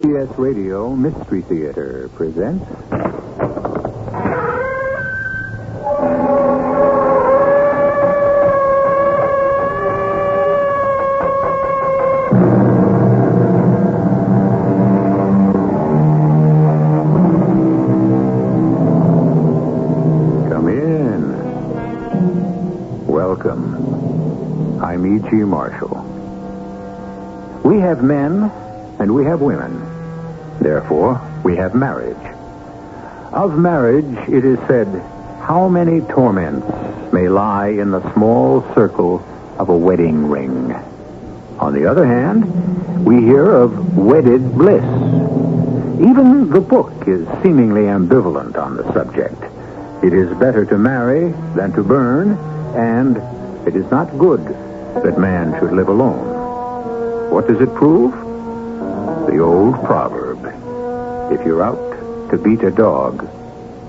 CBS Radio Mystery Theater presents... Come in. Welcome. I'm E.G. Marshall. We have men and we have women. Therefore, we have marriage. Of marriage, it is said, how many torments may lie in the small circle of a wedding ring. On the other hand, we hear of wedded bliss. Even the book is seemingly ambivalent on the subject. It is better to marry than to burn, and it is not good that man should live alone. What does it prove? The old proverb, if you're out to beat a dog,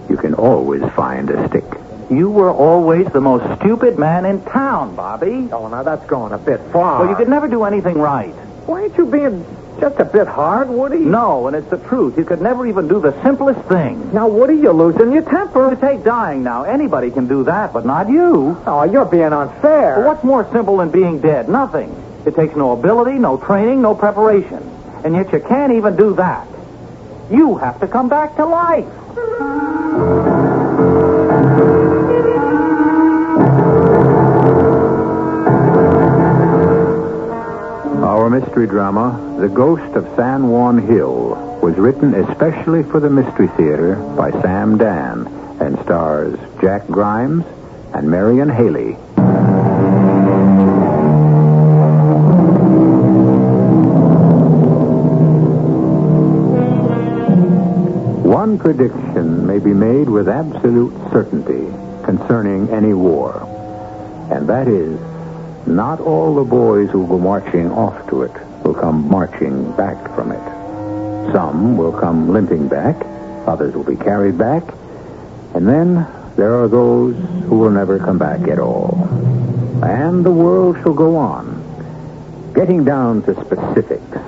you can always find a stick. You were always the most stupid man in town, Bobby. Oh, now that's going a bit far. Well, you could never do anything right. Why ain't you being just a bit hard, Woody? No, and it's the truth. You could never even do the simplest thing. Now, Woody, you're losing your temper. To take dying now, anybody can do that, but not you. Oh, you're being unfair. Well, what's more simple than being dead? Nothing. It takes no ability, no training, no preparation. And yet you can't even do that. You have to come back to life. Our mystery drama, The Ghost of San Juan Hill, was written especially for the Mystery Theater by Sam Dan and stars Jack Grimes and Marion Haley. One prediction may be made with absolute certainty concerning any war, and that is, not all the boys who go marching off to it will come marching back from it. Some will come limping back, others will be carried back, and then there are those who will never come back at all. And the world shall go on. Getting down to specifics,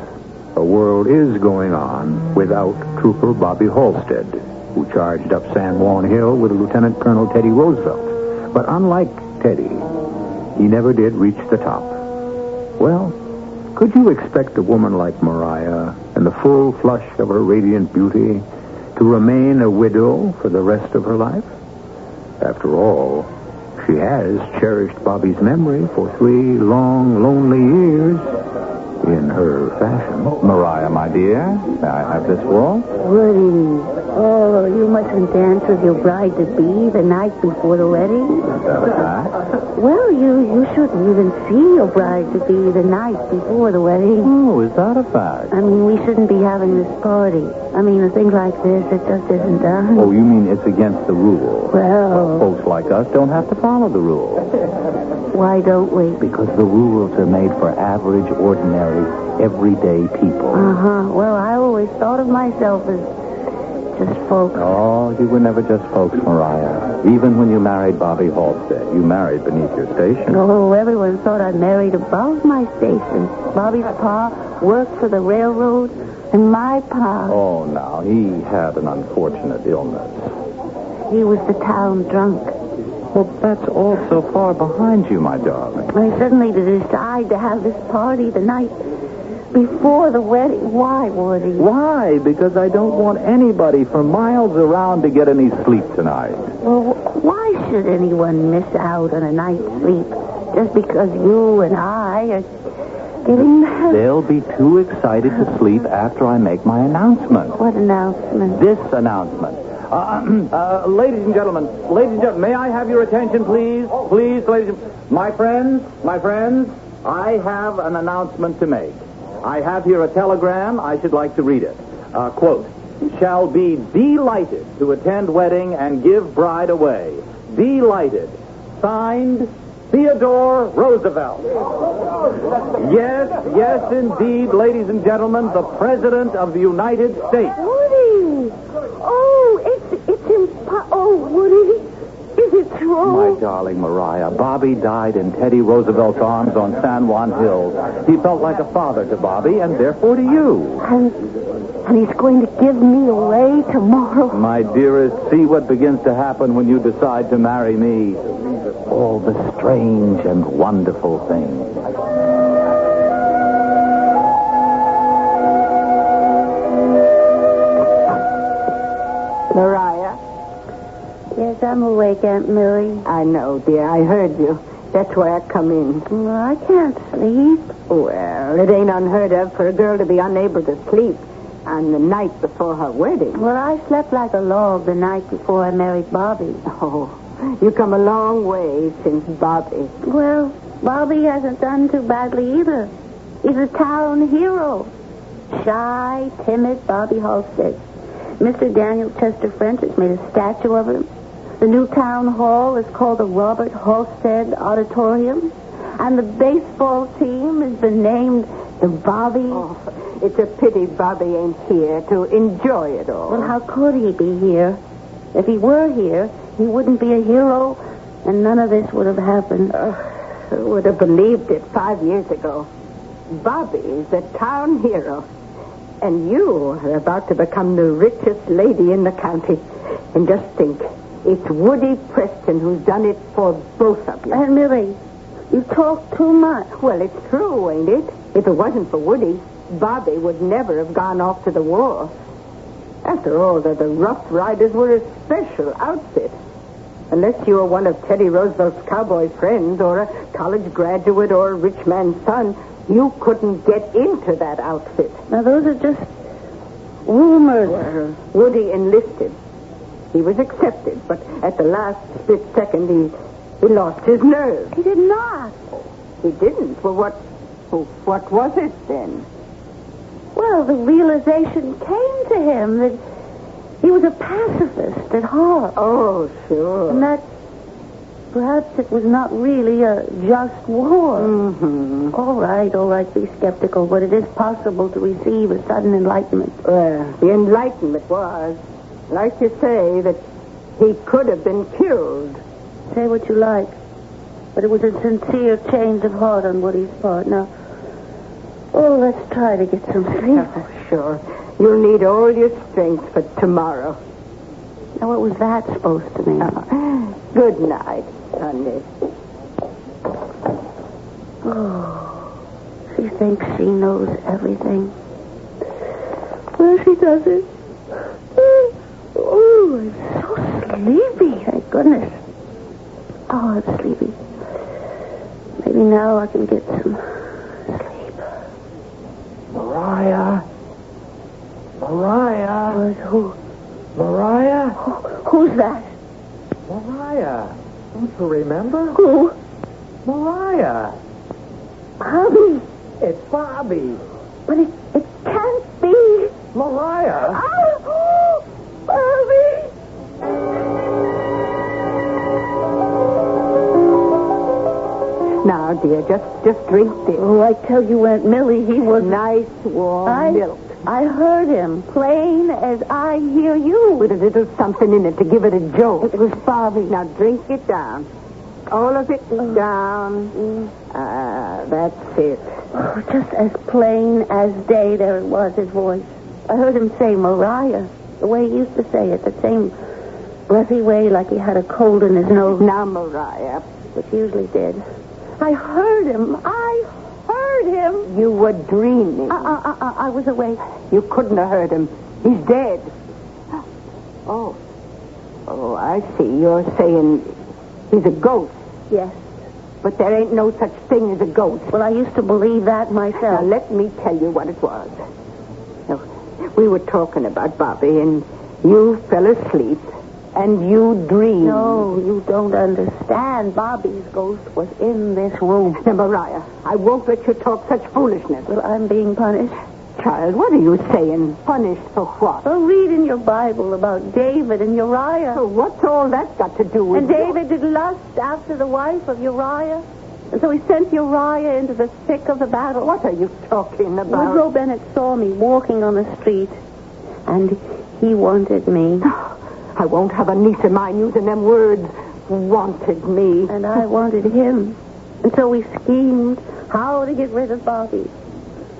the world is going on without Trooper Bobby Halstead, who charged up San Juan Hill with Lieutenant Colonel Teddy Roosevelt. But unlike Teddy, he never did reach the top. Well, could you expect a woman like Mariah, in the full flush of her radiant beauty, to remain a widow for the rest of her life? After all, she has cherished Bobby's memory for 3 long, lonely years in her fashion. Mariah, my dear, may I have this waltz? Woody, oh, you mustn't dance with your bride-to-be the night before the wedding. Is that a fact? Well, you shouldn't even see your bride-to-be the night before the wedding. Oh, is that a fact? I mean, we shouldn't be having this party. I mean, a thing like this, it just isn't done. Oh, you mean it's against the rule? Well, Folks like us don't have to follow the rules. why don't we? Because the rules are made for average, ordinary, everyday people. Uh-huh. Well, I always thought of myself as just folks. Oh, you were never just folks, Mariah. Even when you married Bobby Halstead, you married beneath your station. Oh, everyone thought I married above my station. Bobby's pa worked for the railroad, and my pa... Oh, now, he had an unfortunate illness. He was the town drunk. Well, that's all so far behind you, my darling. I suddenly decided to have this party the night before the wedding. Why, Woody? Why? Because I don't want anybody for miles around to get any sleep tonight. Well, why should anyone miss out on a night's sleep just because you and I are getting married? They'll be too excited to sleep after I make my announcement. What announcement? This announcement. Ladies and gentlemen, may I have your attention, please? Please, ladies and... My friends, I have an announcement to make. I have here a telegram. I should like to read it. Quote, shall be delighted to attend wedding and give bride away. Delighted. Signed, Theodore Roosevelt. Yes, indeed, ladies and gentlemen, the President of the United States. Woody! Oh, it's Oh, Woody, is it true. My darling Mariah, Bobby died in Teddy Roosevelt's arms on San Juan Hills. He felt like a father to Bobby, and therefore to you. And he's going to give me away tomorrow. My dearest, see what begins to happen when you decide to marry me. All the strange and wonderful things. Mariah? Yes, I'm awake, Aunt Millie. I know, dear. I heard you. That's why I come in. Well, I can't sleep. Well, it ain't unheard of for a girl to be unable to sleep on the night before her wedding. Well, I slept like a log the night before I married Bobby. Oh, you come a long way since Bobby. Well, Bobby hasn't done too badly either. He's a town hero. Shy, timid Bobby Halstead. Mr. Daniel Chester French has made a statue of him. The new town hall is called the Robert Halstead Auditorium. And the baseball team has been named the Bobby. Oh, it's a pity Bobby ain't here to enjoy it all. Well, how could he be here? If he were here, he wouldn't be a hero, and none of this would have happened. Who would have believed it 5 years ago? Bobby's a town hero. And you are about to become the richest lady in the county. And just think, it's Woody Preston who's done it for both of you. Aunt Millie, you talk too much. Well, it's true, ain't it? If it wasn't for Woody, Bobby would never have gone off to the war. After all, the Rough Riders were a special outfit. Unless you were one of Teddy Roosevelt's cowboy friends or a college graduate or a rich man's son, you couldn't get into that outfit. Now, those are just rumors. Well, Woody enlisted. He was accepted, but at the last split second, he lost his nerve. He did not. He didn't. Well, what was it then? Well, the realization came to him that he was a pacifist at heart. Oh, sure. And that perhaps it was not really a just war. Mm-hmm. All right, be skeptical, but it is possible to receive a sudden enlightenment. Well, the enlightenment was, like you say, that he could have been killed. Say what you like, but it was a sincere change of heart on Woody's part. Now, let's try to get some sleep. Oh, sure. You'll need all your strength for tomorrow. Now, what was that supposed to mean? Good night, honey. Oh, she thinks she knows everything. Well, she doesn't. Oh, I'm so sleepy. Thank goodness. Oh, I'm sleepy. Maybe now I can get some sleep. Mariah. Who? Mariah. Who's that? Mariah. Don't you remember? Who? Mariah. Bobby. It's Bobby. But it can't be. Mariah. Oh, Bobby. Now, dear, just drink this. Oh, I tell you, Aunt Millie, he was Nice warm milk. I heard him, plain as I hear you. With a little something in it to give it a jolt. It was Bobby. Now, drink it down. All of it down. That's it. Oh, just as plain as day there it was, his voice. I heard him say Mariah, the way he used to say it, that same breathy way like he had a cold in his nose. Now, Mariah. Which he usually did. I heard him. You were dreaming. I was awake. You couldn't have heard him. He's dead. Oh, I see. You're saying he's a ghost. Yes. But there ain't no such thing as a ghost. Well, I used to believe that myself. Now, let me tell you what it was. Now, we were talking about Bobby, and you fell asleep, and you dreamed. No, you don't understand. Bobby's ghost was in this room. Now, Mariah, I won't let you talk such foolishness. Well, I'm being punished. Child, what are you saying? Punished for what? Well, read in your Bible about David and Uriah. So what's all that got to do with And David did lust after the wife of Uriah. And so he sent Uriah into the thick of the battle. What are you talking about? Woodrow Bennett saw me walking on the street, and he wanted me. I won't have a niece of mine using them words. wanted me. And I wanted him. And so we schemed how to get rid of Bobby.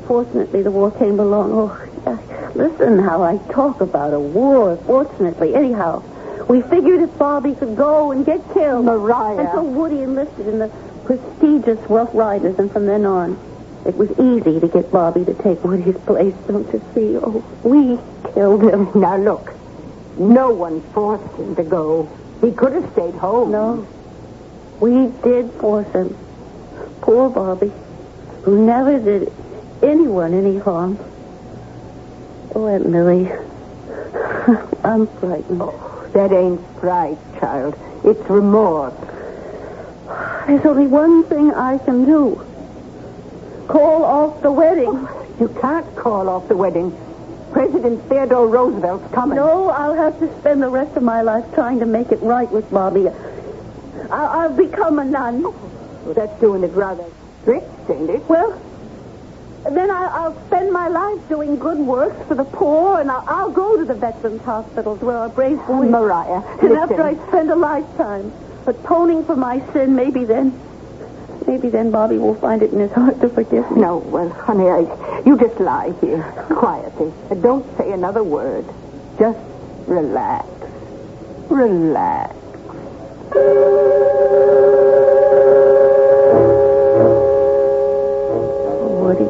Fortunately, the war came along. Oh, listen how I talk about a war. Fortunately. Anyhow, we figured if Bobby could go and get killed. Mariah. And so Woody enlisted in the prestigious Rough Riders, and from then on, it was easy to get Bobby to take Woody's place, don't you see? Oh, we killed him. Now, look. No one forced him to go. He could have stayed home. No. We did force him. Poor Bobby, who never did anyone any harm. Oh, Aunt Millie, I'm frightened. Oh, that ain't fright, child. It's remorse. There's only one thing I can do. Call off the wedding. You can't call off the wedding. President Theodore Roosevelt's coming. No, I'll have to spend the rest of my life trying to make it right with Bobby. I'll become a nun. Well, that's doing it rather strict, ain't it? Well, then I'll spend my life doing good works for the poor, and I'll go to the veterans' hospitals where our brave boys... Mariah, And listen. after I spend a lifetime atoning for my sin, maybe then Bobby will find it in his heart to forgive me. No, well, honey, you just lie here, quietly. And don't say another word. Just relax. Relax. Woody,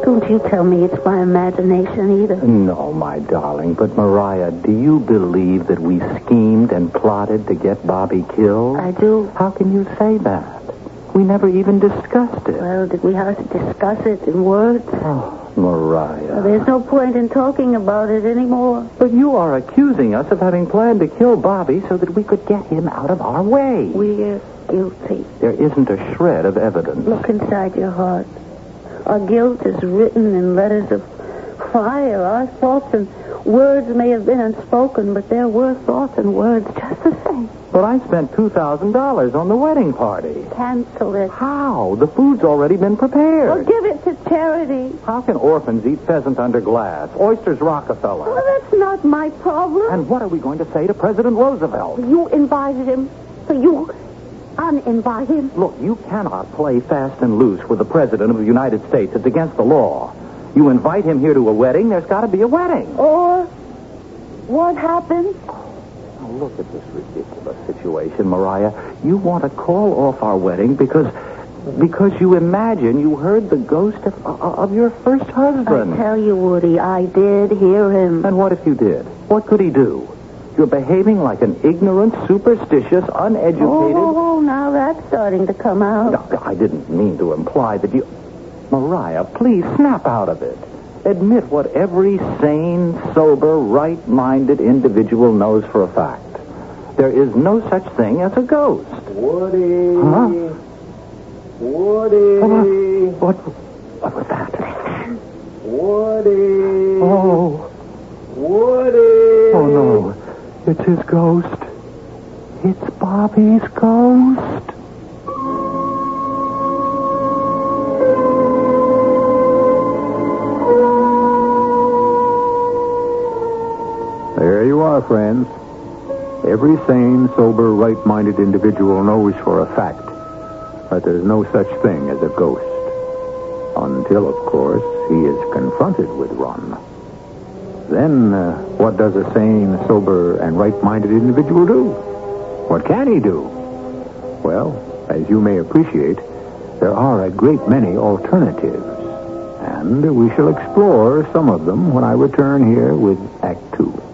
don't you tell me it's my imagination either. No, my darling, but Mariah, do you believe that we schemed and plotted to get Bobby killed? I do. How can you say that? We never even discussed it. Well, did we have to discuss it in words? Oh, Mariah. Well, there's no point in talking about it anymore. But you are accusing us of having planned to kill Bobby so that we could get him out of our way. We're guilty. There isn't a shred of evidence. Look inside your heart. Our guilt is written in letters of fire. Our thoughts and words may have been unspoken, but there were thoughts and words just the same. But I spent $2,000 on the wedding party. Cancel it. How? The food's already been prepared. Or give it to charity. How can orphans eat pheasant under glass? Oysters Rockefeller. Well, that's not my problem. And what are we going to say to President Roosevelt? You invited him, so you uninvite him. Look, you cannot play fast and loose with the President of the United States. It's against the law. You invite him here to a wedding, there's got to be a wedding. Or what happens? Now, look at this ridiculous situation, Mariah. You want to call off our wedding because you imagine you heard the ghost of your first husband. I tell you, Woody, I did hear him. And what if you did? What could he do? You're behaving like an ignorant, superstitious, uneducated... Oh, now that's starting to come out. No, I didn't mean to imply that you... Mariah, please snap out of it. Admit what every sane, sober, right-minded individual knows for a fact. There is no such thing as a ghost. Woody. Huh? Woody. What was that? Woody. Oh. Woody. Oh, no. It's his ghost. It's Bobby's ghost. There you are, friends. Every sane, sober, right-minded individual knows for a fact that there's no such thing as a ghost. Until, of course, he is confronted with one. Then, what does a sane, sober, and right-minded individual do? What can he do? Well, as you may appreciate, there are a great many alternatives. And we shall explore some of them when I return here with Act 2.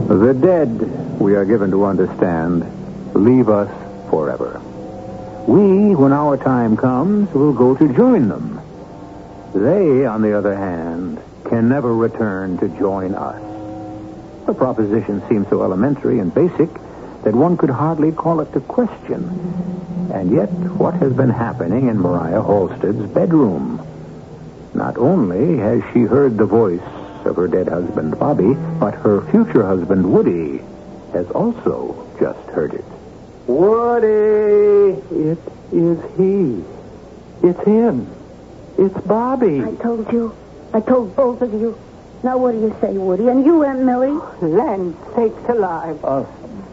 The dead, we are given to understand, leave us forever. We, when our time comes, will go to join them. They, on the other hand, can never return to join us. The proposition seems so elementary and basic that one could hardly call it a question. And yet, what has been happening in Mariah Halstead's bedroom? Not only has she heard the voice of her dead husband, Bobby, but her future husband, Woody, has also just heard it. Woody. It is he. It's him. It's Bobby. I told you. I told both of you. Now, what do you say, Woody? And you, Aunt Millie? Land sakes alive.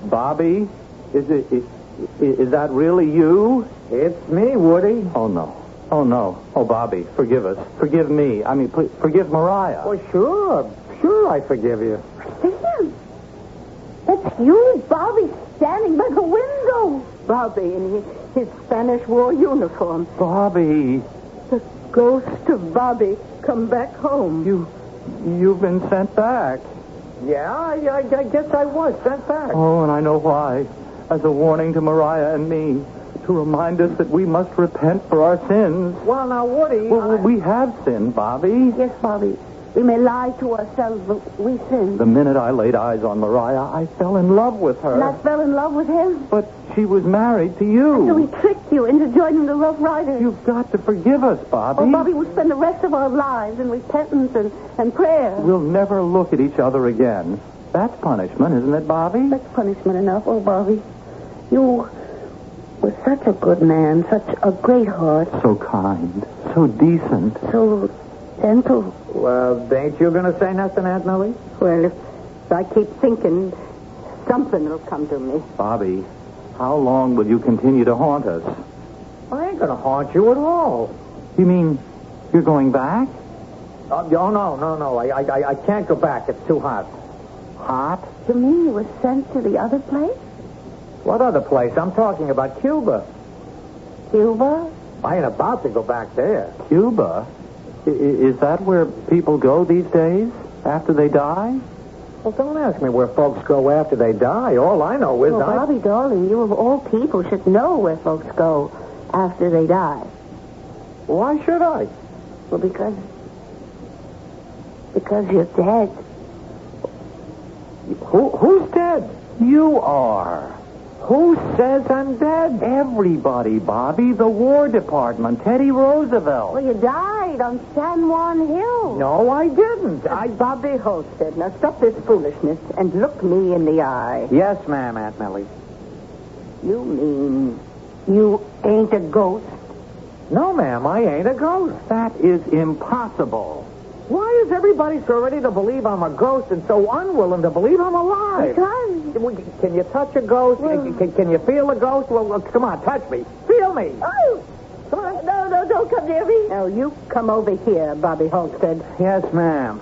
Bobby? Is that really you? It's me, Woody. Oh, no. Oh, no. Oh, Bobby, forgive us. Forgive me. I mean, please, forgive Mariah. Oh, sure. Sure, I forgive you. Sam, that's you, Bobby, standing by the window. Bobby in his Spanish war uniform. Bobby, The ghost of Bobby come back home. you've been sent back. Yeah, I guess I was sent back. Oh, and I know why. As a warning to Mariah and me, to remind us that we must repent for our sins. Well, now, Woody... Well, we have sinned, Bobby. Yes, Bobby. We may lie to ourselves, but we sin. The minute I laid eyes on Mariah, I fell in love with her. And I fell in love with him. But she was married to you. So he tricked you into joining the Rough Riders. You've got to forgive us, Bobby. Oh, Bobby, we'll spend the rest of our lives in repentance and prayer. We'll never look at each other again. That's punishment, isn't it, Bobby? That's punishment enough. Oh, Bobby, you were such a good man, such a great heart, So kind, so decent. so gentle. Well, ain't you going to say nothing, Aunt Millie? Well, if I keep thinking, something will come to me. Bobby, how long will you continue to haunt us? I ain't going to haunt you at all. You mean you're going back? Oh, no. I can't go back. It's too hot. Hot? You mean you were sent to the other place? What other place? I'm talking about Cuba. Cuba? I ain't about to go back there. Cuba? Is that where people go these days after they die? Well, don't ask me where folks go after they die. All I know is Well, Bobby, darling, you of all people should know where folks go after they die. Why should I? Well, because you're dead. Who's dead? You are. Who says I'm dead? Everybody, Bobby. The War Department. Teddy Roosevelt. Well, you died on San Juan Hill. No, I didn't. Bobby Holstead, now stop this foolishness and look me in the eye. Yes, ma'am, Aunt Millie. You mean you ain't a ghost? No, ma'am, I ain't a ghost. That is impossible. Why is everybody so ready to believe I'm a ghost and so unwilling to believe I'm alive? Because... Can you touch a ghost? Can you feel a ghost? Well, come on, touch me. Feel me. Oh! Come on. No, don't come near me. Now, you come over here, Bobby Holstead. Yes, ma'am.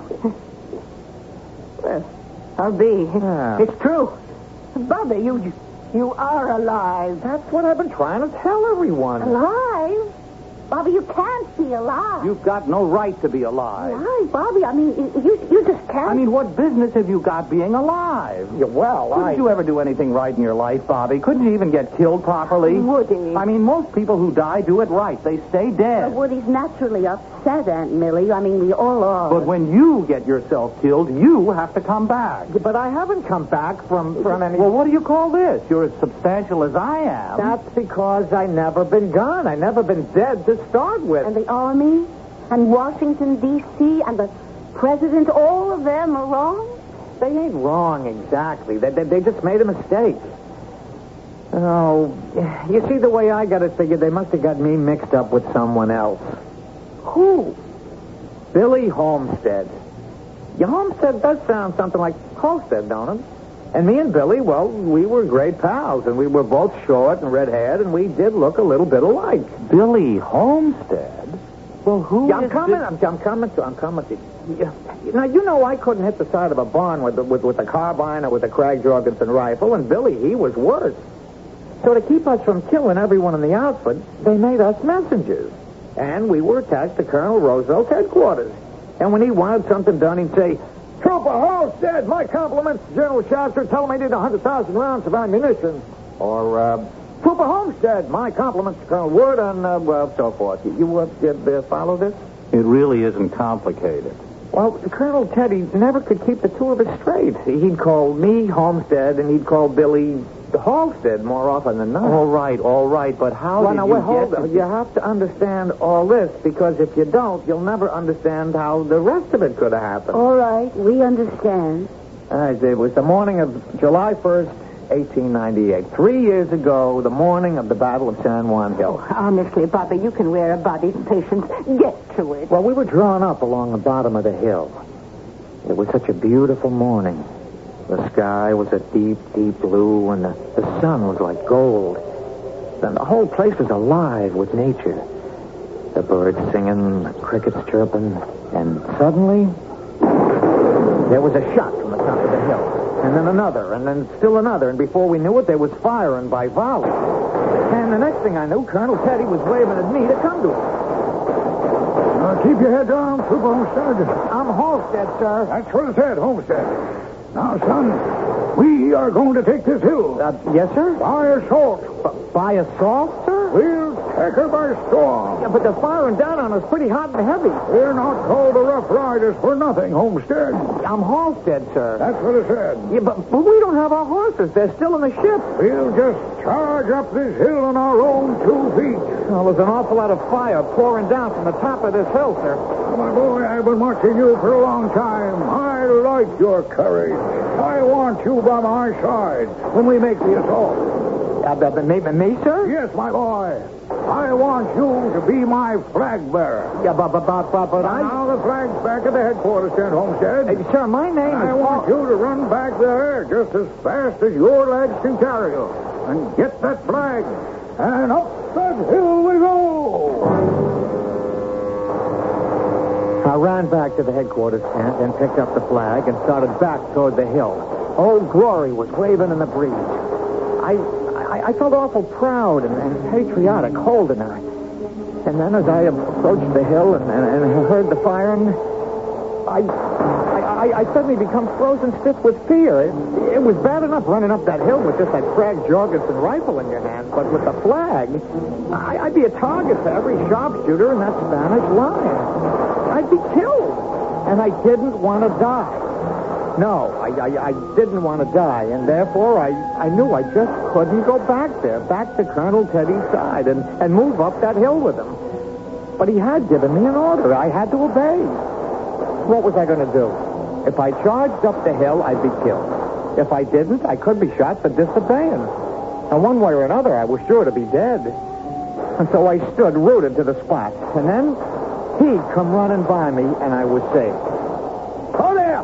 Well, I'll be. Yeah. It's true. Bobby, you are alive. That's what I've been trying to tell everyone. Alive? Bobby, you can't be alive. You've got no right to be alive. Alive, Bobby? I mean, you just can't. I mean, what business have you got being alive? Yeah, well, Couldn't you ever do anything right in your life, Bobby? Couldn't you even get killed properly? Woody. I mean, most people who die do it right. They stay dead. Woody's naturally upset, Aunt Millie. I mean, we all are. But when you get yourself killed, you have to come back. But I haven't come back from any... Well, what do you call this? You're as substantial as I am. That's because I never been gone. I never been dead to start with. And the Army, and Washington, D.C., and the President, all of them are wrong? They ain't wrong exactly. They just made a mistake. Oh, you see, the way I got it figured, they must have got me mixed up with someone else. Who? Billy Homestead. Your Homestead does sound something like Homestead, don't it? And me and Billy, well, we were great pals, and we were both short and red-haired, and we did look a little bit alike. Billy Homestead? Well, who Yeah, I'm is coming this? to you. Yeah. Now, you know I couldn't hit the side of a barn with the carbine or with the Craig Jorgensen rifle, and Billy, he was worse. So to keep us from killing everyone in the outfit, they made us messengers. And we were attached to Colonel Roosevelt's headquarters. And when he wanted something done, he'd say, "Trooper Halstead, my compliments to General Shasta. Tell him I need 100,000 rounds of ammunition." Or, "Trooper Homestead, my compliments to Colonel Wood," and, so forth. You follow this? It really isn't complicated. Well, Colonel Teddy never could keep the two of us straight. He'd call me Homestead, and he'd call Billy Halstead more often than not. All right, but how did you hold on. You have to understand all this, because if you don't, you'll never understand how the rest of it could have happened. All right, we understand. All right, it was the morning of July 1st, 1898. 3 years ago, the morning of the Battle of San Juan Hill. Honestly, Bobby, you can wear a body's patience. Get to it. Well, we were drawn up along the bottom of the hill. It was such a beautiful morning. The sky was a deep, deep blue, and the sun was like gold. And the whole place was alive with nature. The birds singing, the crickets chirping, and suddenly there was a shot from the top of the hill. And then another, and then still another, and before we knew it, there was firing by volley. And the next thing I knew, Colonel Teddy was waving at me to come to him. Keep your head down, Trooper Homestead. I'm Halstead, sir. That's what I said, Homestead. Now, son, we are going to take this hill. Yes, sir? By assault. By assault, sir? We'll take her by storm. Yeah, but they're firing down on us pretty hot and heavy. We're not called the Rough Riders for nothing, Homestead. I'm Halstead, sir. That's what I said. Yeah, but we don't have our horses. They're still in the ship. We'll just charge up this hill on our own 2 feet. Well, there's an awful lot of fire pouring down from the top of this hill, sir. Oh, my boy, I've been watching you for a long time. I like your courage. I want you by my side when we make the assault. Me, sir? Yes, my boy. I want you to be my flag bearer. Yeah, but Now the flag's back at the headquarters tent, Homestead. Hey, sir, my name is... I want you to run back there just as fast as your legs can carry you. And get that flag. And up that hill we go. I ran back to the headquarters tent and picked up the flag and started back toward the hill. Old Glory was waving in the breeze. I felt awful proud and patriotic holding her. And then as I approached the hill and heard the firing, I suddenly become frozen stiff with fear. It was bad enough running up that hill with just that Craig Jorgensen rifle in your hand, but with the flag, I'd be a target for every sharpshooter in that Spanish line. I'd be killed, and I didn't want to die. No, I didn't want to die, and therefore I knew I just couldn't go back there, back to Colonel Teddy's side and move up that hill with him. But he had given me an order. I had to obey. What was I going to do? If I charged up the hill, I'd be killed. If I didn't, I could be shot for disobeying. And one way or another, I was sure to be dead. And so I stood rooted to the spot. And then he'd come running by me, and I was safe. Hold there.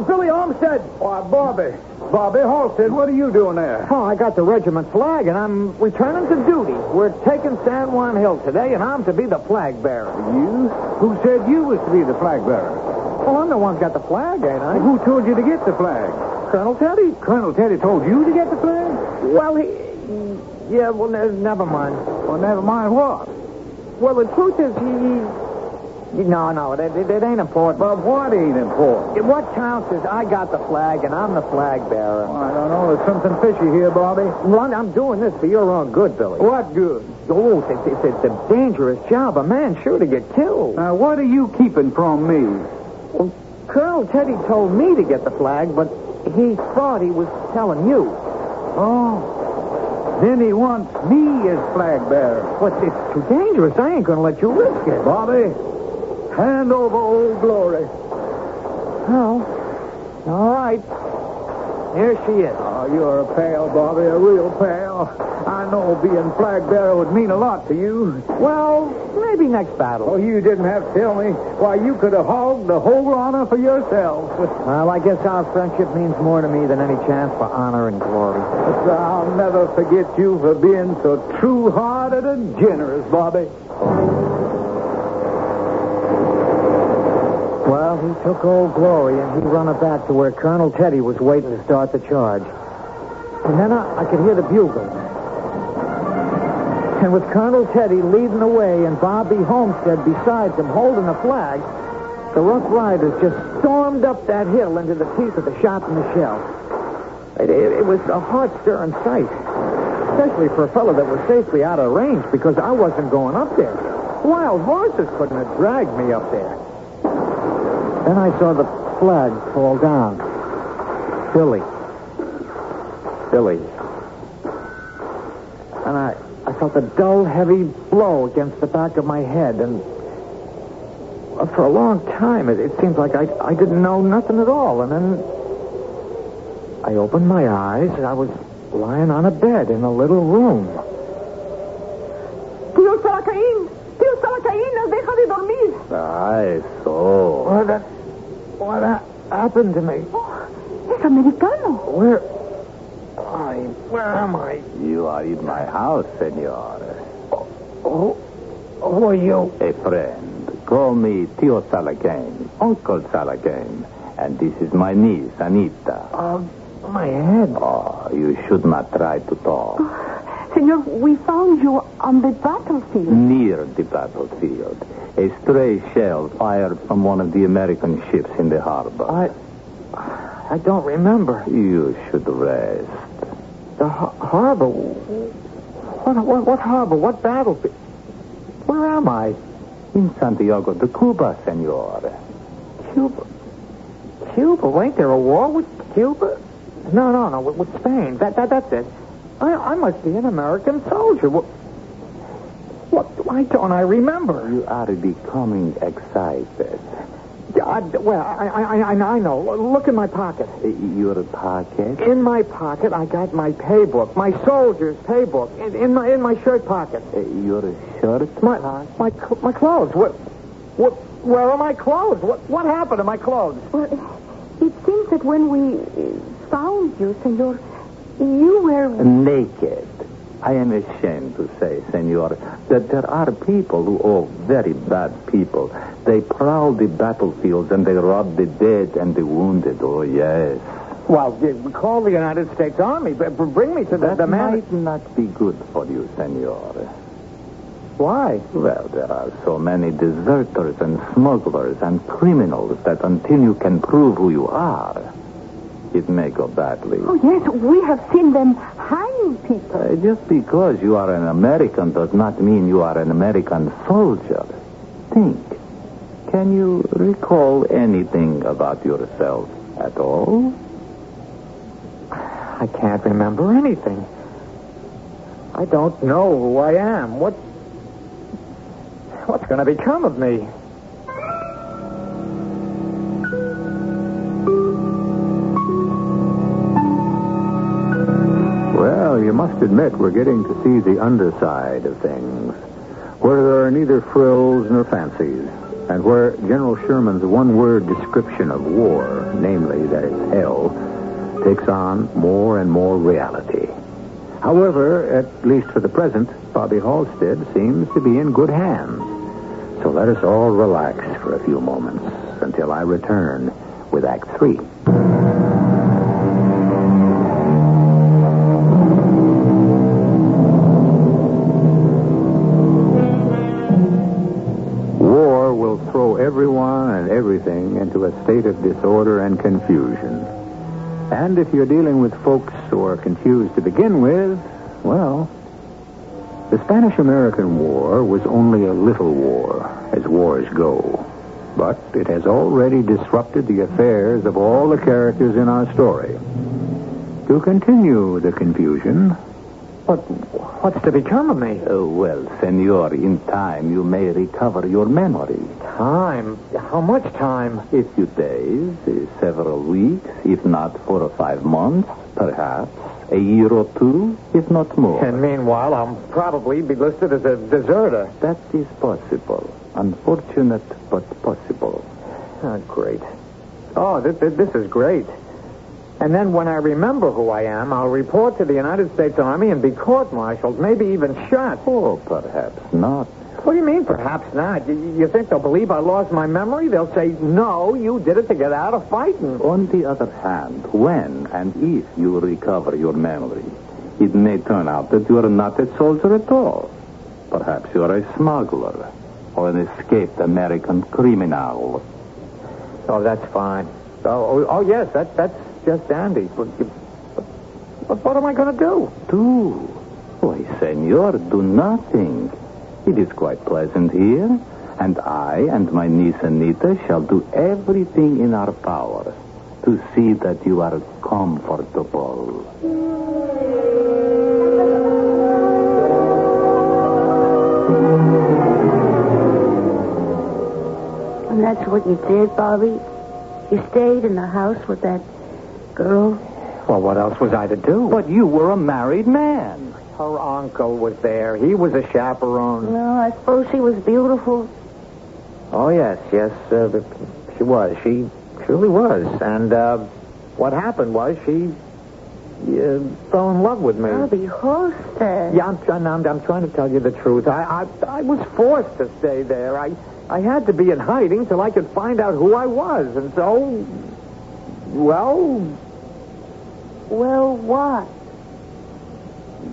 Billy Olmsted. Why, Bobby Halstead, what are you doing there? Oh, I got the regiment flag, and I'm returning to duty. We're taking San Juan Hill today, and I'm to be the flag bearer. You? Who said you was to be the flag bearer? Well, I'm the one who got the flag, ain't I? Who told you to get the flag? Colonel Teddy. Colonel Teddy told you to get the flag? Well, yeah, well, never mind. Well, never mind what? Well, the truth is, No, it ain't important. But what ain't important? What counts is I got the flag, and I'm the flag bearer. Well, I don't know. There's something fishy here, Bobby. Well, I'm doing this for your own good, Billy. What good? Oh, it's a dangerous job. A man's sure to get killed. Now, what are you keeping from me? Well, Colonel Teddy told me to get the flag, but he thought he was telling you. Oh. Then he wants me as flag bearer. But it's too dangerous. I ain't going to let you risk it. Bobby, hand over Old Glory. Oh, all right. Here she is. Oh, you're a pal, Bobby, a real pal. I know being flag bearer would mean a lot to you. Well, maybe next battle. Oh, you didn't have to tell me. Why, you could have hogged the whole honor for yourself. Well, I guess our friendship means more to me than any chance for honor and glory. But I'll never forget you for being so true-hearted and generous, Bobby. Well, he took Old Glory, and he run her back to where Colonel Teddy was waiting to start the charge. And then I could hear the bugles. And with Colonel Teddy leading the way and Bobby Homestead beside him holding the flag, the Rough Riders just stormed up that hill into the teeth of the shot and the shell. It was a heart-stirring sight, especially for a fellow that was safely out of range, because I wasn't going up there. Wild horses couldn't have dragged me up there. Then I saw the flag fall down. Billy. And I felt a dull, heavy blow against the back of my head, and for a long time it seemed like I didn't know nothing at all, and then I opened my eyes and I was lying on a bed in a little room. Tío Salacaín, deja de dormir. Eso. What happened to me? Oh, es americano. Where am I? You are in my house, senor. Who are you? A friend. Call me Tio Salacain, Uncle Salacain. And this is my niece, Anita. My head. Oh, you should not try to talk. Senor, we found you on the battlefield. Near the battlefield. A stray shell fired from one of the American ships in the harbor. I don't remember. You should rest. The harbor? What harbor? What battlefield? Where am I? In Santiago de Cuba, senor. Cuba? Ain't there a war with Cuba? No, with Spain. That's it. I must be an American soldier. Why don't I remember? You are becoming excited. I know. Look in my pocket. Your pocket? In my pocket, I got my pay book, my soldier's pay book, in my shirt pocket. Your shirt? My clothes. Where are my clothes? What happened to my clothes? Well, it seems that when we found you, Senor, you were... Naked. I am ashamed to say, senor, that there are people who are very bad people. They prowl the battlefields and they rob the dead and the wounded. Oh, yes. Well, call the United States Army. Bring me to the man. That might not be good for you, senor. Why? Well, there are so many deserters and smugglers and criminals that until you can prove who you are, it may go badly. Oh, yes, we have seen them hang people. Just because you are an American does not mean you are an American soldier. Think. Can you recall anything about yourself at all? I can't remember anything. I don't know who I am. What's going to become of me? Well, you must admit we're getting to see the underside of things, where there are neither frills nor fancies, and where General Sherman's one-word description of war, namely that it's hell, takes on more and more reality. However, at least for the present, Bobby Halstead seems to be in good hands. So let us all relax for a few moments until I return with Act 3. War will throw everyone and everything into a state of disorder and confusion. And if you're dealing with folks who are confused to begin with, well, the Spanish-American War was only a little war, as wars go. But it has already disrupted the affairs of all the characters in our story. To continue the confusion... What's to become of me? Well, senor, in time you may recover your memory. Time? How much time? A few days, several weeks, if not 4 or 5 months, perhaps. A year or two, if not more. And meanwhile, I'll probably be listed as a deserter. That is possible. Unfortunate, but possible. Oh, great. Oh, this is great. And then when I remember who I am, I'll report to the United States Army and be court-martialed, maybe even shot. Oh, perhaps not. What do you mean, perhaps not? You think they'll believe I lost my memory? They'll say, no, you did it to get out of fighting. On the other hand, when and if you recover your memory, it may turn out that you are not a soldier at all. Perhaps you are a smuggler or an escaped American criminal. Oh, that's fine. Oh yes, that's just dandy. But what am I going to do? Do? Why, senor, do nothing. It is quite pleasant here, and I and my niece Anita shall do everything in our power to see that you are comfortable. And that's what you did, Bobby? You stayed in the house with that girl? Well, what else was I to do? But you were a married man. Her uncle was there. He was a chaperone. No, I suppose she was beautiful. Oh, yes. She was. She truly was. And what happened was she fell in love with me. Bobby Holstead. Yeah, I'm trying to tell you the truth. I was forced to stay there. I had to be in hiding till I could find out who I was. And so, well, what?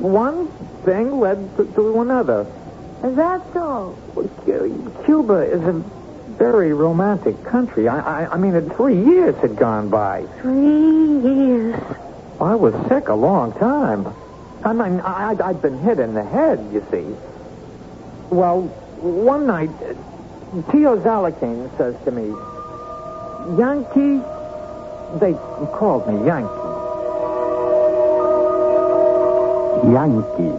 one thing led to another. That's all. Cuba is a very romantic country. I mean, 3 years had gone by. 3 years. I was sick a long time. I mean, I'd been hit in the head, you see. Well, one night, Tio Zalakin says to me, Yankee, they called me Yankee. Yankee,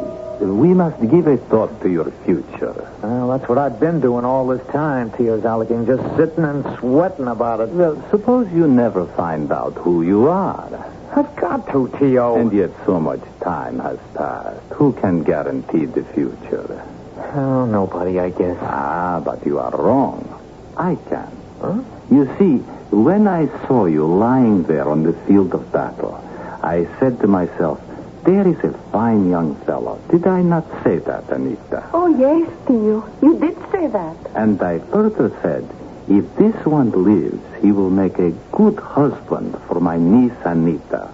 we must give a thought to your future. Well, that's what I've been doing all this time, Tio Zalakin, just sitting and sweating about it. Well, suppose you never find out who you are. I've got to, Tio. And yet so much time has passed. Who can guarantee the future? Oh, nobody, I guess. Ah, but you are wrong. I can. Huh? You see, when I saw you lying there on the field of battle, I said to myself, there is a fine young fellow. Did I not say that, Anita? Oh, yes, Theo. You did say that. And I further said, if this one lives, he will make a good husband for my niece, Anita.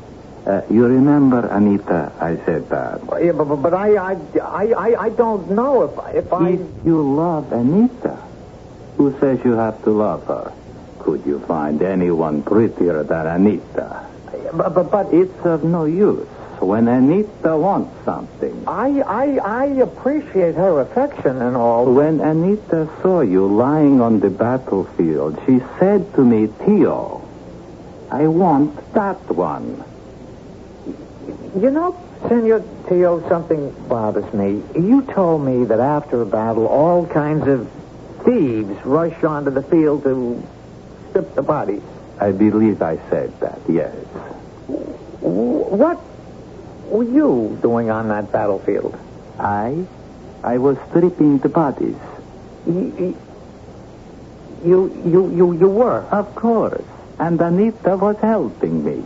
You remember, Anita, I said that. Yeah, but I don't know if I... If you love Anita, who says you have to love her? Could you find anyone prettier than Anita? But it's of no use. When Anita wants something. I appreciate her affection and all. When Anita saw you lying on the battlefield, she said to me, Tio, I want that one. You know, Senor Tio, something bothers me. You told me that after a battle, all kinds of thieves rush onto the field to strip the bodies. I believe I said that, yes. What were you doing on that battlefield? I was stripping the bodies. You were? Of course. And Anita was helping me.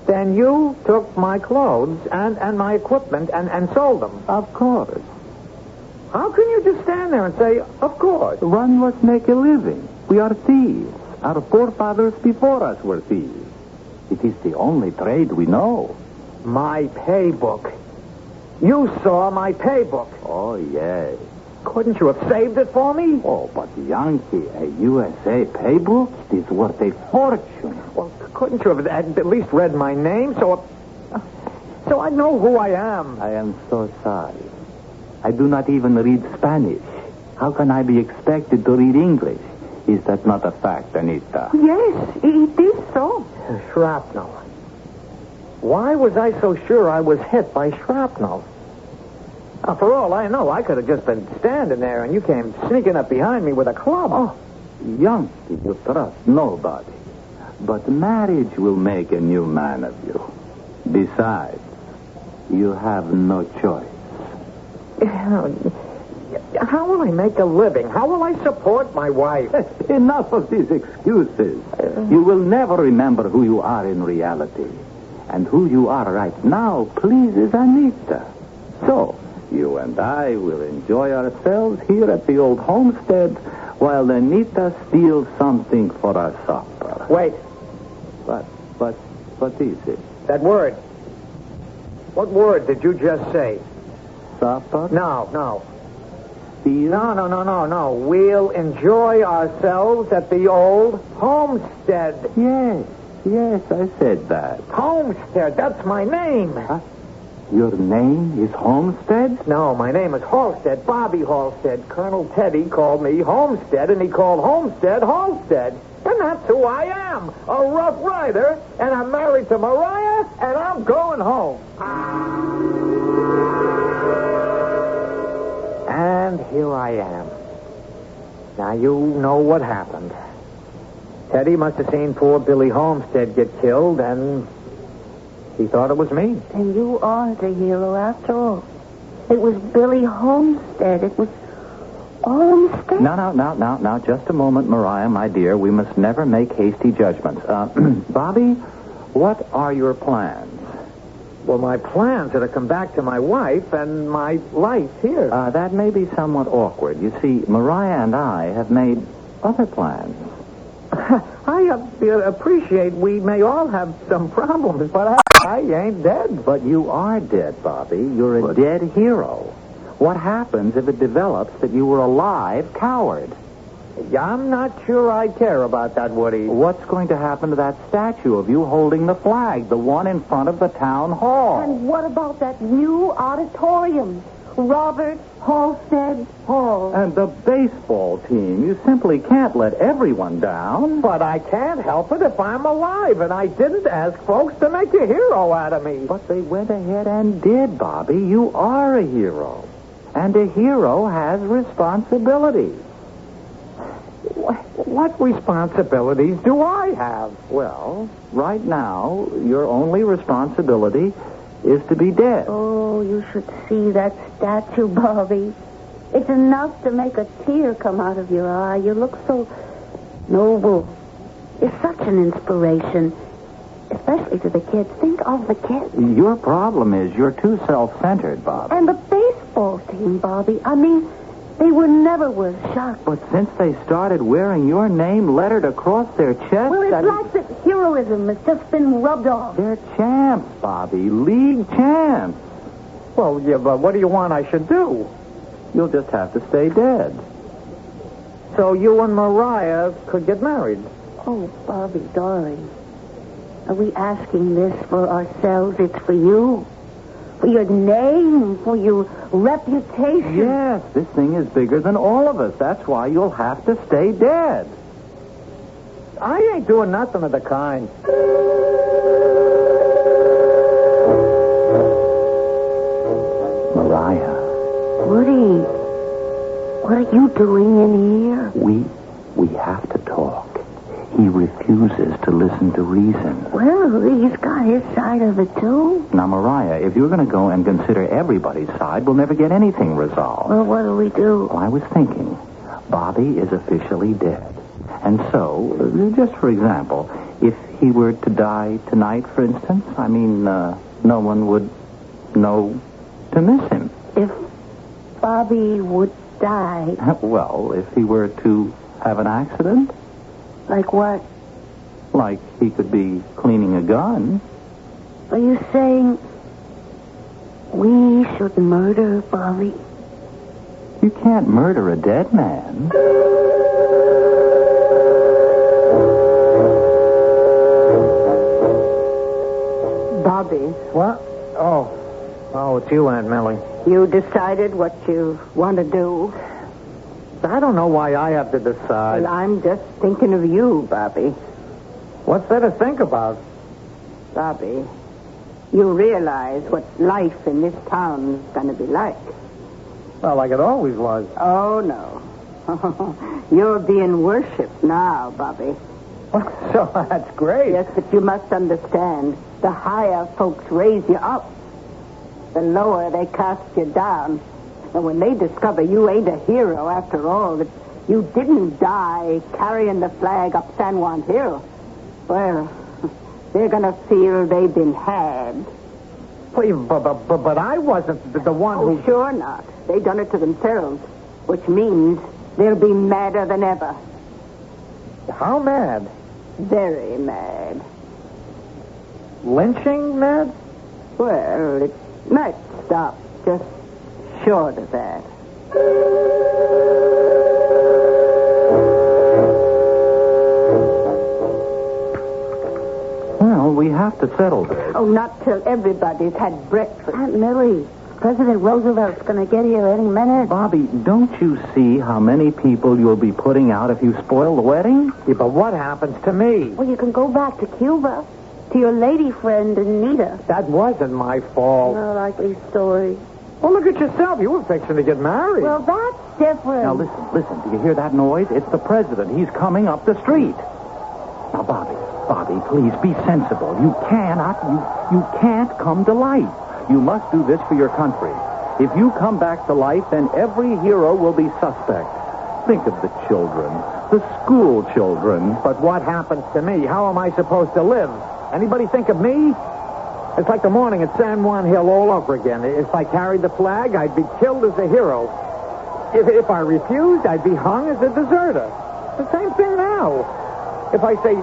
Then you took my clothes and my equipment and sold them? Of course. How can you just stand there and say, of course? One must make a living. We are thieves. Our forefathers before us were thieves. It is the only trade we know. My pay book. You saw my pay book. Oh, yes. Couldn't you have saved it for me? Oh, but Yankee, a USA pay book is worth a fortune. Well, couldn't you have at least read my name so I know who I am? I am so sorry. I do not even read Spanish. How can I be expected to read English? Is that not a fact, Anita? Yes, it is so. Shrapnel. Why was I so sure I was hit by shrapnel? Now, for all I know, I could have just been standing there and you came sneaking up behind me with a club. Oh, Yankee, you trust nobody. But marriage will make a new man of you. Besides, you have no choice. How will I make a living? How will I support my wife? Enough of these excuses. You will never remember who you are in reality. And who you are right now pleases Anita. So, you and I will enjoy ourselves here at the old homestead while Anita steals something for our supper. Wait. What is it? That word. What word did you just say? Supper? No. Steal? No. We'll enjoy ourselves at the old homestead. Yes, I said that. Homestead, that's my name. Huh? Your name is Homestead? No, my name is Halstead, Bobby Halstead. Colonel Teddy called me Homestead, and he called Homestead Halstead. And that's who I am, a rough rider, and I'm married to Mariah, and I'm going home. And here I am. Now, you know what happened. Teddy must have seen poor Billy Homestead get killed, and He thought it was me. And you aren't a hero after all. It was Billy Homestead. It was all a mistake. Now, just a moment, Mariah, my dear. We must never make hasty judgments. Bobby, what are your plans? Well, my plans are to come back to my wife and my life here. That may be somewhat awkward. You see, Mariah and I have made other plans. I appreciate we may all have some problems, but I ain't dead. But you are dead, Bobby. You're a dead hero. What happens if it develops that you were a live coward? I'm not sure I care about that, Woody. What's going to happen to that statue of you holding the flag, the one in front of the town hall? And what about that new auditorium? Robert Halstead Hall. And the baseball team. You simply can't let everyone down. But I can't help it if I'm alive, and I didn't ask folks to make a hero out of me. But they went ahead and did, Bobby. You are a hero. And a hero has responsibilities. What responsibilities do I have? Well, right now, your only responsibility is to be dead. Oh, you should see that statue, Bobby. It's enough to make a tear come out of your eye. You look so noble. You're such an inspiration, especially to the kids. Think of the kids. Your problem is you're too self-centered, Bobby. And the baseball team, Bobby. I mean, they were never worth shocked. But since they started wearing your name lettered across their chest... Well, it's like that heroism has just been rubbed off. They're champs, Bobby. League champs. Well, yeah, but what do you want I should do? You'll just have to stay dead. So you and Mariah could get married. Oh, Bobby, darling. Are we asking this for ourselves? It's for you. For your name, for your reputation. Yes, this thing is bigger than all of us. That's why you'll have to stay dead. I ain't doing nothing of the kind. Mariah. Woody, what are you doing in here? We have to talk. He refuses to listen to reason. Well, he's got his side of it, too. Now, Mariah, if you're going to go and consider everybody's side, we'll never get anything resolved. Well, what do we do? Well, I was thinking, Bobby is officially dead. And so, just for example, if he were to die tonight, for instance, I mean, no one would know to miss him. If Bobby would die... Well, if he were to have an accident... Like what? Like he could be cleaning a gun. Are you saying we should murder Bobby? You can't murder a dead man. Bobby, What? Oh, it's you, Aunt Millie. you decided what you want to do? I don't know why I have to decide. Well, I'm just thinking of you, Bobby. What's there to think about? Bobby, you realize what life in this town is going to be like. Well, like it always was. Oh, no. You're being worshipped now, Bobby. So that's great. Yes, but you must understand, the higher folks raise you up, the lower they cast you down. And when they discover you ain't a hero after all, that you didn't die carrying the flag up San Juan Hill, well, they're going to feel they've been had. But I wasn't the one Oh, who... sure not. They done it to themselves, which means they'll be madder than ever. How mad? Very mad. Lynching mad? Well, it might stop just short of that. Well, we have to settle this. Oh, not till everybody's had breakfast. Aunt Millie, President Roosevelt's going to get here any minute. Bobby, don't you see how many people you'll be putting out if you spoil the wedding? Yeah, but what happens to me? Well, you can go back to Cuba, to your lady friend, Anita. That wasn't my fault. No likely story. Well, look at yourself. You were fixing to get married. Well, that's different. Now, listen. Do you hear that noise? It's the president. He's coming up the street. Now, Bobby, please be sensible. You can't come to life. You must do this for your country. If you come back to life, then every hero will be suspect. Think of the children, the school children. But what happens to me? How am I supposed to live? Anybody think of me? It's like the morning at San Juan Hill all over again. If I carried the flag, I'd be killed as a hero. If I refused, I'd be hung as a deserter. The same thing now. If I say,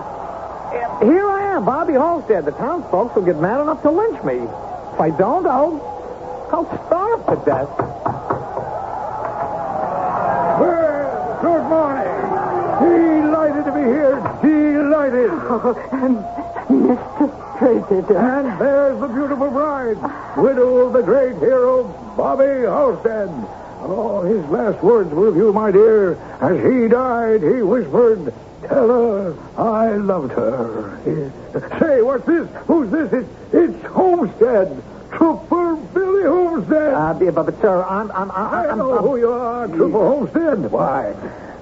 here I am, Bobby Halstead, the townsfolk will get mad enough to lynch me. If I don't, I'll starve to death. Well, good morning. Delighted to be here. Delighted. Mr. President. And there's the beautiful bride, widow of the great hero, Bobby Halstead. Oh, his last words were with you, my dear. As he died, he whispered, tell her I loved her. Say, what's this? Who's this? It's Homestead. Trooper Billy Homestead. But sir, I know who you are, Trooper Homestead. Why,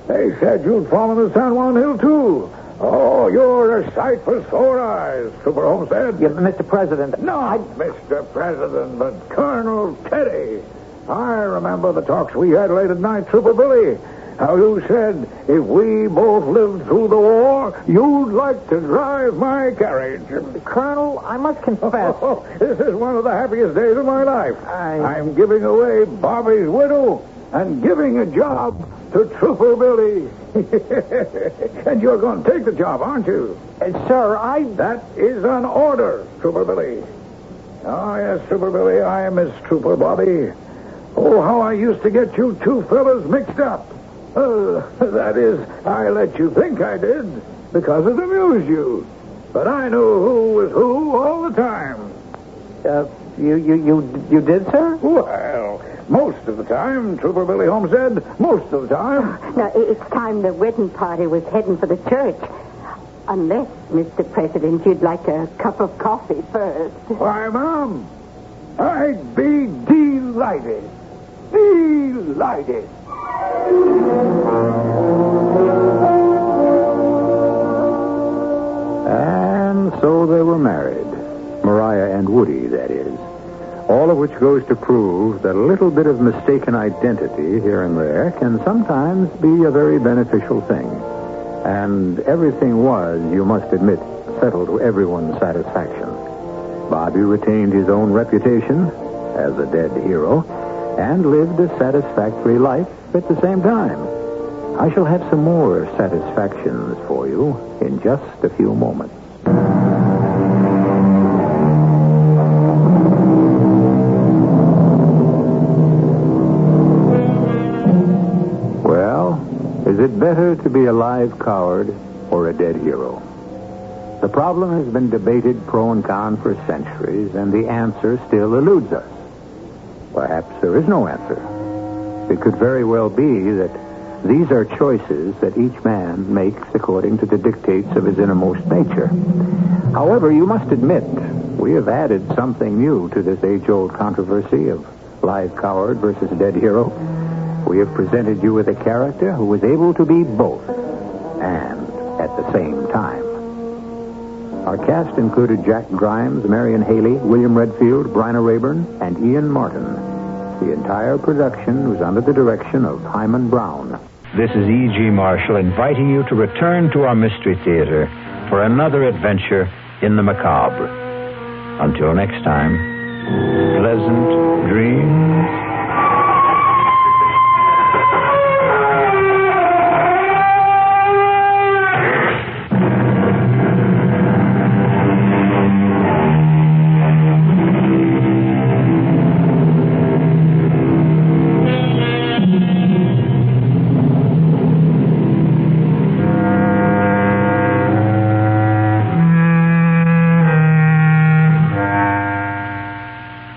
they said you'd fallen to San Juan Hill, too. Oh, you're a sight for sore eyes, Trooper Homestead. Yeah, Mr. President. Not Mr. President, but Colonel Teddy. I remember the talks we had late at night, Trooper Billy. How you said if we both lived through the war, you'd like to drive my carriage. Colonel, I must confess. Oh, this is one of the happiest days of my life. I'm giving away Bobby's widow and giving a job to Trooper Billy. And you're going to take the job, aren't you? Sir, That is an order, Trooper Billy. Oh, yes, Trooper Billy, I miss Trooper Bobby. Oh, how I used to get you two fellas mixed up. That is, I let you think I did because it amused you. But I knew who was who all the time. You did, sir? Well, most of the time, Trooper Billy Homestead, most of the time. Now, it's time the wedding party was heading for the church. Unless, Mr. President, you'd like a cup of coffee first. Why, Mom, I'd be delighted. Delighted. And so they were married. Mariah and Woody, that is. All of which goes to prove that a little bit of mistaken identity here and there can sometimes be a very beneficial thing. And everything was, you must admit, settled to everyone's satisfaction. Bobby retained his own reputation as a dead hero and lived a satisfactory life at the same time. I shall have some more satisfactions for you in just a few moments. Well, is it better to be a live coward or a dead hero? The problem has been debated pro and con for centuries, and the answer still eludes us. Perhaps there is no answer. It could very well be that these are choices that each man makes according to the dictates of his innermost nature. However, you must admit, we have added something new to this age-old controversy of live coward versus dead hero. We have presented you with a character who was able to be both, and at the same time. Our cast included Jack Grimes, Marion Haley, William Redfield, Bryna Rayburn, and Ian Martin. The entire production was under the direction of Hyman Brown. This is E.G. Marshall inviting you to return to our Mystery Theater for another adventure in the macabre. Until next time, pleasant dreams.